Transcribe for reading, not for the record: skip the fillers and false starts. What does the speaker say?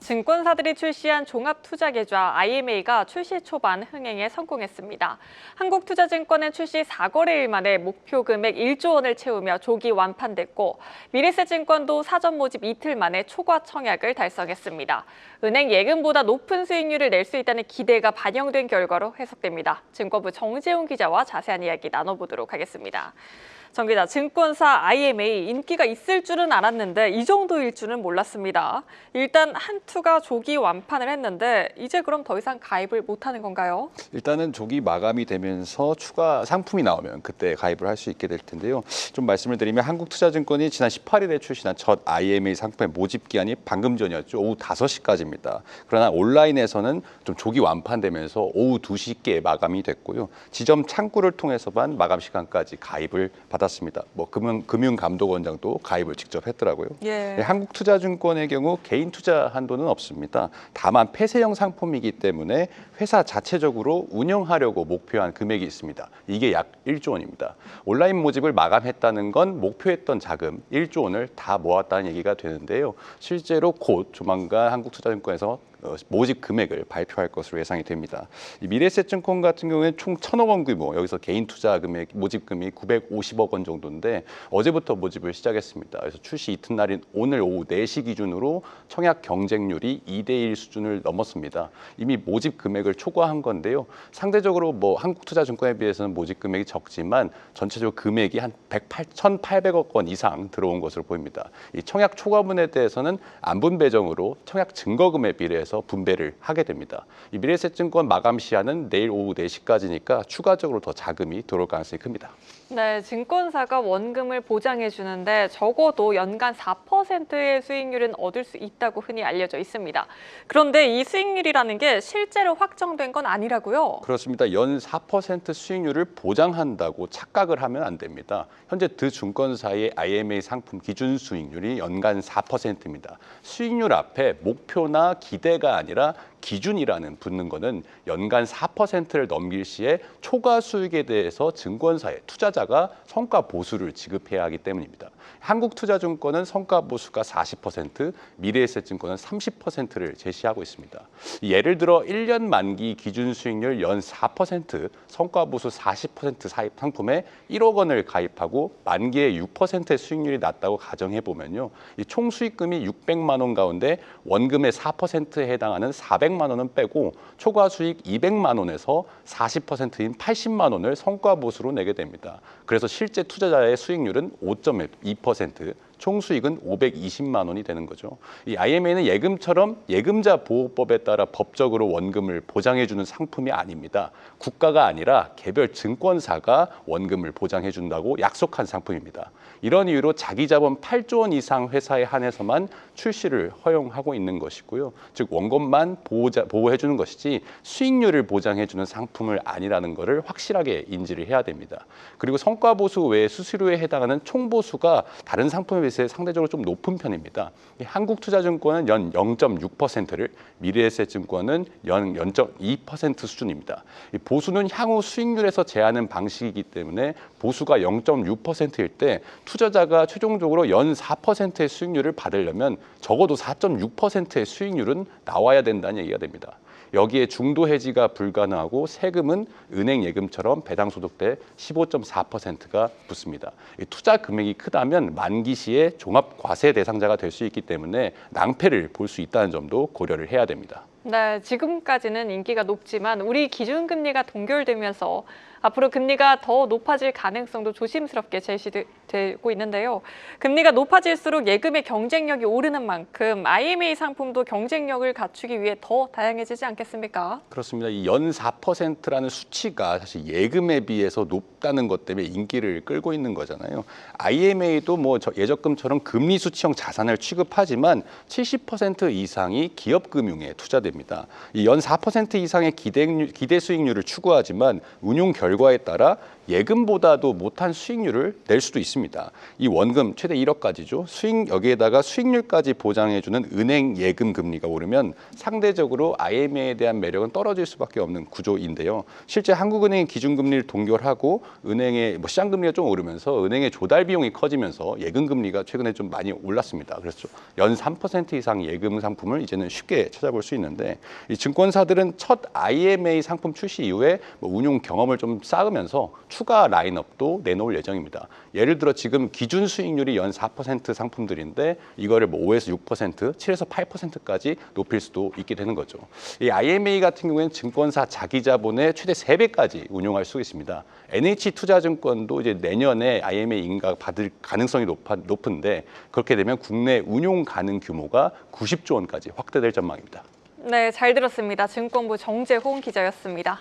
증권사들이 출시한 종합투자계좌 IMA가 출시 초반 흥행에 성공했습니다. 한국투자증권은 출시 4거래일 만에 목표 금액 1조 원을 채우며 조기 완판됐고, 미래세증권도 사전 모집 이틀 만에 초과 청약을 달성했습니다. 은행 예금보다 높은 수익률을 낼 수 있다는 기대가 반영된 결과로 해석됩니다. 증권부 정재훈 기자와 자세한 이야기 나눠보도록 하겠습니다. 정 기자, 증권사 IMA 인기가 있을 줄은 알았는데 이 정도일 줄은 몰랐습니다. 일단 한 투가 조기 완판을 했는데 이제 그럼 더 이상 가입을 못하는 건가요? 일단은 조기 마감이 되면서 추가 상품이 나오면 그때 가입을 할 수 있게 될 텐데요. 좀 말씀을 드리면 한국투자증권이 지난 18일에 출시한 첫 IMA 상품의 모집 기한이 방금 전이었죠. 오후 5시까지입니다. 그러나 온라인에서는 좀 조기 완판되면서 오후 2시께 마감이 됐고요. 지점 창구를 통해서만 마감 시간까지 가입을 받았습니다. 뭐 금융감독원장도 가입을 직접 했더라고요. 예. 한국투자증권의 경우 개인 투자 한도는 없습니다. 다만 폐쇄형 상품이기 때문에 회사 자체적으로 운영하려고 목표한 금액이 있습니다. 이게 약 1조 원입니다. 온라인 모집을 마감했다는 건 목표했던 자금 1조 원을 다 모았다는 얘기가 되는데요. 실제로 곧 조만간 한국투자증권에서 모집 금액을 발표할 것으로 예상이 됩니다. 이 미래에셋증권 같은 경우에는 총 1,000억 원 규모, 여기서 개인 투자 금액, 모집 금액이 950억 원 정도인데 어제부터 모집을 시작했습니다. 그래서 출시 이튿날인 오늘 오후 4시 기준으로 청약 경쟁률이 2대1 수준을 넘었습니다. 이미 모집 금액을 초과한 건데요. 상대적으로 뭐 한국투자증권에 비해서는 모집 금액이 적지만 전체적으로 금액이 한 1,800억 원 이상 들어온 것으로 보입니다. 이 청약 초과분에 대해서는 안분 배정으로 청약 증거금에 비례해서 분배를 하게 됩니다. 이 미래에셋증권 마감 시한은 내일 오후 4시까지니까 추가적으로 더 자금이 들어올 가능성이 큽니다. 네, 증권사가 원금을 보장해 주는데 적어도 연간 4%의 수익률은 얻을 수 있다고 흔히 알려져 있습니다. 그런데 이 수익률이라는 게 실제로 확정된 건 아니라고요? 그렇습니다. 연 4% 수익률을 보장한다고 착각을 하면 안 됩니다. 현재 드 증권사의 IMA 상품 기준 수익률이 연간 4%입니다. 수익률 앞에 목표나 기대가 아니라 기준이라는 붙는 거는 연간 4%를 넘길 시에 초과 수익에 대해서 증권사에 투자자가 성과 보수를 지급해야 하기 때문입니다. 한국투자증권은 성과 보수가 40%, 미래에셋증권은 30%를 제시하고 있습니다. 예를 들어 1년 만기 기준 수익률 연 4%, 성과 보수 40% 상품에 1억 원을 가입하고 만기에 6%의 수익률이 났다고 가정해 보면요. 이 총 수익금이 600만 원 가운데 원금의 4%에 해당하는 400만 원은 빼고 초과 수익 200만 원에서 40%인 80만 원을 성과 보수로 내게 됩니다. 그래서 실제 투자자의 수익률은 5.2%, 총 수익은 520만 원이 되는 거죠. 이 IMA는 예금처럼 예금자 보호법에 따라 법적으로 원금을 보장해주는 상품이 아닙니다. 국가가 아니라 개별 증권사가 원금을 보장해준다고 약속한 상품입니다. 이런 이유로 자기자본 8조 원 이상 회사에 한해서만 출시를 허용하고 있는 것이고요. 즉 원금만 보호해주는 것이지 수익률을 보장해주는 상품을 아니라는 것을 확실하게 인지를 해야 됩니다. 그리고 성과 보수 외에 수수료에 해당하는 총보수가 다른 상품에 비해서 상대적으로 좀 높은 편입니다. 한국투자증권은 연 0.6%를, 미래에셋증권은 연 0.2% 수준입니다. 이 보수는 향후 수익률에서 제하는 방식이기 때문에 보수가 0.6%일 때 투자자가 최종적으로 연 4%의 수익률을 받으려면 적어도 4.6%의 수익률은 나와야 된다는 얘기가 됩니다. 여기에 중도 해지가 불가능하고 세금은 은행 예금처럼 배당 소득 때 15.4%가 붙습니다. 투자 금액이 크다면 만기 시에 종합 과세 대상자가 될 수 있기 때문에 낭패를 볼 수 있다는 점도 고려를 해야 됩니다. 네, 지금까지는 인기가 높지만 우리 기준금리가 동결되면서 앞으로 금리가 더 높아질 가능성도 조심스럽게 제시되고 있는데요. 금리가 높아질수록 예금의 경쟁력이 오르는 만큼 IMA 상품도 경쟁력을 갖추기 위해 더 다양해지지 않겠습니까? 그렇습니다. 이 연 4%라는 수치가 사실 예금에 비해서 높다는 것 때문에 인기를 끌고 있는 거잖아요. IMA도 뭐 예적금처럼 금리 수치형 자산을 취급하지만 70% 이상이 기업금융에 투자됩니다. 이 연 4% 이상의 기대 수익률을 추구하지만 운용 결과에 따라 예금보다도 못한 수익률을 낼 수도 있습니다. 이 원금 최대 1억까지죠. 여기에다가 수익률까지 보장해주는 은행 예금 금리가 오르면 상대적으로 IMA에 대한 매력은 떨어질 수밖에 없는 구조인데요. 실제 한국은행이 기준금리를 동결하고 은행의 시장금리가 좀 오르면서 은행의 조달 비용이 커지면서 예금 금리가 최근에 좀 많이 올랐습니다. 그래서 연 3% 이상 예금 상품을 이제는 쉽게 찾아볼 수 있는데 이 증권사들은 첫 IMA 상품 출시 이후에 운용 경험을 좀 쌓으면서 추가 라인업도 내놓을 예정입니다. 예를 들어 지금 기준 수익률이 연 4% 상품들인데 이거를 5에서 6%, 7에서 8%까지 높일 수도 있게 되는 거죠. 이 IMA 같은 경우에는 증권사 자기 자본의 최대 3배까지 운용할 수 있습니다. NH투자증권도 이제 내년에 IMA 인가 받을 가능성이 높은데 그렇게 되면 국내 운용 가능 규모가 90조 원까지 확대될 전망입니다. 네, 잘 들었습니다. 증권부 정재홍 기자였습니다.